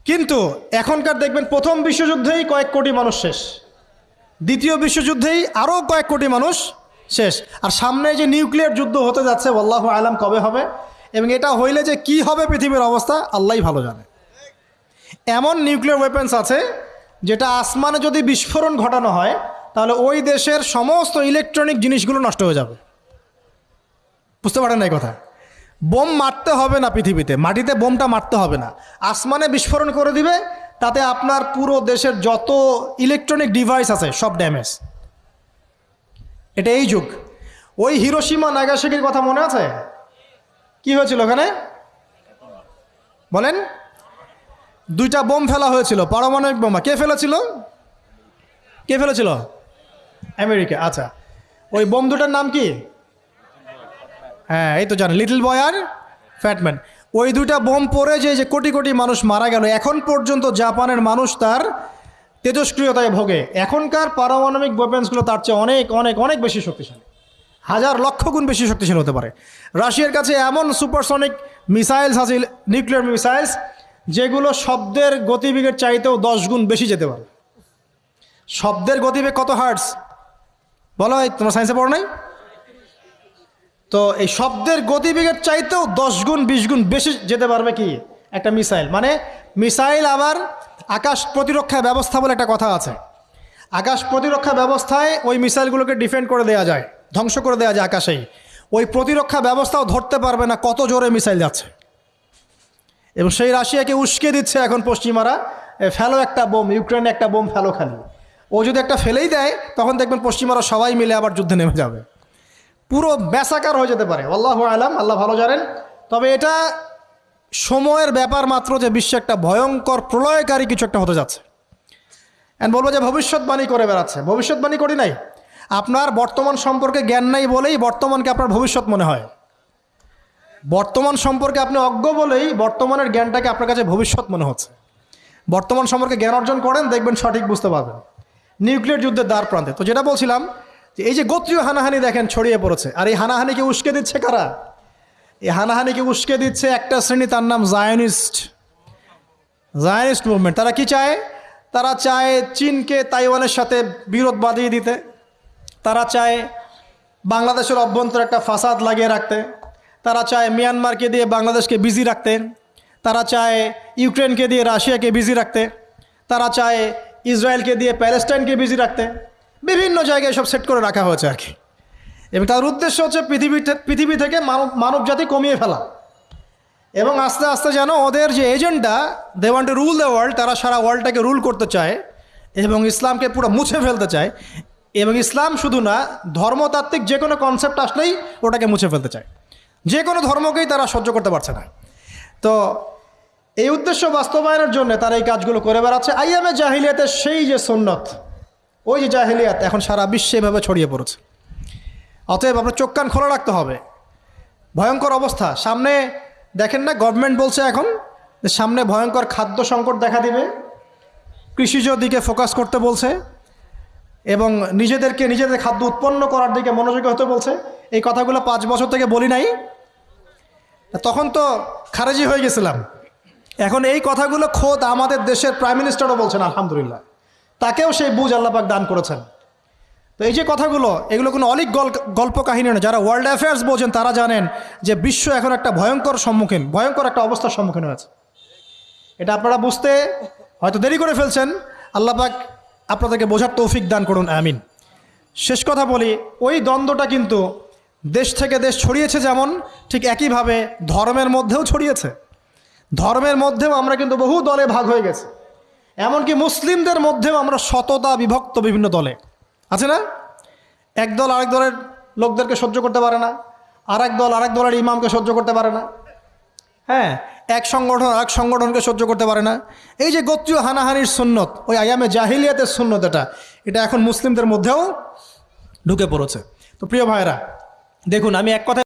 কিন্তু এখনকার দেখবেন প্রথম বিশ্বযুদ্ধেই কয়েক কোটি মানুষ শেষ, দ্বিতীয় বিশ্বযুদ্ধেই আরও কয়েক কোটি মানুষ শেষ, আর সামনে যে নিউক্লিয়ার যুদ্ধ হতে যাচ্ছে আল্লাহু আলাম কবে হবে, এবং এটা হইলে যে কি হবে পৃথিবীর অবস্থা আল্লাহই ভালো জানে। এমন নিউক্লিয়ার ওয়েপন্স আছে যেটা আসমানে যদি বিস্ফোরণ ঘটানো হয় তাহলে ওই দেশের সমস্ত ইলেকট্রনিক জিনিসগুলো নষ্ট হয়ে যাবে। বুঝতে পারেন না এই কথা? বোম মারতে হবে না পৃথিবীতে, মাটিতে বোমটা মারতে হবে না, আসমানে বিস্ফোরণ করে দিবে, তাতে আপনার পুরো দেশের যত ইলেকট্রনিক ডিভাইস আছে সব ড্যামেজ। এটা এই যুগ। ওই হিরোশিমা নাগাসাকির কথা মনে আছে? কি হয়েছিল ওখানে বলেন? দুইটা বোম ফেলা হয়েছিল, পারমাণবিক বোমা। কে ফেলেছিল? কে ফেলেছিল? আমেরিকা। আচ্ছা, ওই বোম দুটার নাম কি? হ্যাঁ, এই তো জানেন, লিটল বয় আর ফ্যাটম্যান। ওই দুইটা বোম পড়ে যে কোটি কোটি মানুষ মারা গেল, এখন পর্যন্ত জাপানের মানুষ তার তেজস্ক্রিয়তায় ভোগে। এখনকার পারমাণবিক ওয়েপন্সগুলো তার চেয়ে অনেক অনেক অনেক বেশি শক্তিশালী, হাজার লক্ষ গুণ বেশি শক্তিশালী হতে পারে। রাশিয়ার কাছে এমন সুপারসনিক মিসাইলস আছে, নিউক্লিয়ার মিসাইলস, যেগুলো শব্দের গতিবেগের চাইতেও 10 গুণ বেশি যেতে পারে। শব্দের গতিবেগ কত হার্টস বলো? তোমরা সায়েন্সে পড়ো নাই? তো এই শব্দের গতিবেগের চাইতেও 10 গুণ 20 গুণ বেশি যেতে পারবে কি একটা মিসাইল। মানে মিসাইল আবার আকাশ প্রতিরক্ষা ব্যবস্থা বলে একটা কথা আছে। আকাশ প্রতিরক্ষা ব্যবস্থায় ওই মিসাইলগুলোকে ডিফেন্ড করে দেওয়া যায়, ধ্বংস করে দেওয়া যায় আকাশেই। ওই প্রতিরক্ষা ব্যবস্থাও ধরতে পারবে না কত জোরে মিসাইল যাচ্ছে। এবং সেই রাশিয়াকে উস্কে দিচ্ছে এখন পশ্চিমারা, ফেলো একটা বোম, ইউক্রেনে একটা বোম ফেলো খালি। ও যদি একটা ফেলেই দেয় তখন দেখবেন পশ্চিমারা সবাই মিলে আবার যুদ্ধে নেমে যাবে, পুরো ব্যাসাকার হয়ে যেতে পারে। আল্লাহু আলাম, আল্লাহ ভালো জানেন। তবে এটা সময়ের ব্যাপার মাত্র যে বিশ্বে একটা ভয়ঙ্কর প্রলয়কারী কিছু একটা হতে যাচ্ছে। এন্ড বলবো যে ভবিষ্যৎবাণী করে বেড়াচ্ছে। ভবিষ্যৎবাণী করি নাই, আপনার বর্তমান সম্পর্কে জ্ঞান নাই বলেই বর্তমানকে আপনার ভবিষ্যৎ মনে হয়। বর্তমান সম্পর্কে আপনি অজ্ঞ বলেই বর্তমানের জ্ঞানটাকে আপনার কাছে ভবিষ্যৎ মনে হচ্ছে। বর্তমান সম্পর্কে জ্ঞান অর্জন করেন, দেখবেন সঠিক বুঝতে পারবেন। নিউক্লিয়ার যুদ্ধের দ্বার প্রান্তে। তো যেটা বলছিলাম যে এই যে গোত্রীয় হানাহানি দেখেন ছড়িয়ে পড়েছে, আর এই হানাহানিকে উস্কে দিচ্ছে কারা? এই হানাহানিকে উস্কে দিচ্ছে একটা শ্রেণী, তার নাম জায়নিস্ট মুভমেন্ট। তারা কি চায়? তারা চায় চীনকে তাইওয়ানের সাথে বিরোধ বাঁধিয়ে দিতে, তারা চায় বাংলাদেশের অভ্যন্তরে একটা ফাসাদ লাগিয়ে রাখতে, তারা চায় মিয়ানমারকে দিয়ে বাংলাদেশকে বিজি রাখতে, তারা চায় ইউক্রেনকে দিয়ে রাশিয়াকে বিজি রাখতে, তারা চায় ইসরায়েলকে দিয়ে প্যালেস্টাইনকে বিজি রাখতে। বিভিন্ন জায়গায় সব সেট করে রাখা হয়েছে আর কি। এবং তার উদ্দেশ্য হচ্ছে পৃথিবী থেকে মানব জাতি কমিয়ে ফেলা, এবং আস্তে আস্তে যেন ওদের যে agenda, they want to rule the world, তারা সারা ওয়ার্ল্ডটাকে রুল করতে চায় এবং ইসলামকে পুরো মুছে ফেলতে চায়। এবং ইসলাম শুধু না, ধর্মতাত্ত্বিক যে কোনো কনসেপ্ট আসলেই ওটাকে মুছে ফেলতে চায়। যে কোনো ধর্মকেই তারা সহ্য করতে পারছে না। তো এই উদ্দেশ্য বাস্তবায়নের জন্য তারা এই কাজগুলো করে বেড়াচ্ছে। আইয়ামে জাহিলিয়াতের সেই যে সুন্নত, ওই যে জাহিলিয়াত এখন সারা বিশ্বে এভাবে ছড়িয়ে পড়েছে। অতএব আপনার চোখ কান খোলা রাখতে হবে। ভয়ঙ্কর অবস্থা সামনে। দেখেন না, গভর্নমেন্ট বলছে এখন যে সামনে ভয়ঙ্কর খাদ্য সংকট দেখা দিবে, কৃষিজ দিকে ফোকাস করতে বলছে এবং নিজেদের খাদ্য উৎপন্ন করার দিকে মনোযোগী হতে বলছে। এই কথাগুলো 5 বছর থেকে বলি নাই, তখন তো খারেজি হয়ে গেছিলাম। এখন এই কথাগুলো খোদ আমাদের দেশের প্রাইম মিনিস্টারও বলছেন, আলহামদুলিল্লাহ, তাকেও সেই বুঝ আল্লাহ পাক দান করেছেন। তো এই যে কথাগুলো, এগুলো কোনো অলিক গল্প কাহিনী নয়। যারা ওয়ার্ল্ড অ্যাফেয়ার্স বোঝেন তারা জানেন যে বিশ্ব এখন একটা ভয়ঙ্কর একটা অবস্থার সম্মুখীন হয়েছে। এটা আপনারা বুঝতে হয়তো দেরি করে ফেলছেন। আল্লাহ পাক আপনাদেরকে বোঝার তৌফিক দান করুন, আমিন। শেষ কথা বলি, ওই দ্বন্দ্বটা কিন্তু দেশ থেকে দেশ ছড়িয়েছে, যেমন ঠিক একইভাবে ধর্মের মধ্যেও ছড়িয়েছে। ধর্মের মধ্যেও আমরা কিন্তু বহু দলে ভাগ হয়ে গেছি। এমনকি মুসলিমদের মধ্যেও আমরা শততা বিভক্ত বিভিন্ন দলে, আছে না? এক দল আরেক দলের লোকদেরকে সহ্য করতে পারে না, আরেক দল আরেক দলের ইমামকে সহ্য করতে পারে না। হ্যাঁ, এক সংগঠন আরেক সংগঠনকে সহ্য করতে পারে না। এই যে গোত্রীয় হানাহানির সুন্নত, ওই আইয়ামে জাহিলিয়াতের সুন্নত, এটা এখন মুসলিমদের মধ্যেও ঢুকে পড়েছে। তো প্রিয় ভাইরা, দেখুন, আমি এক কথা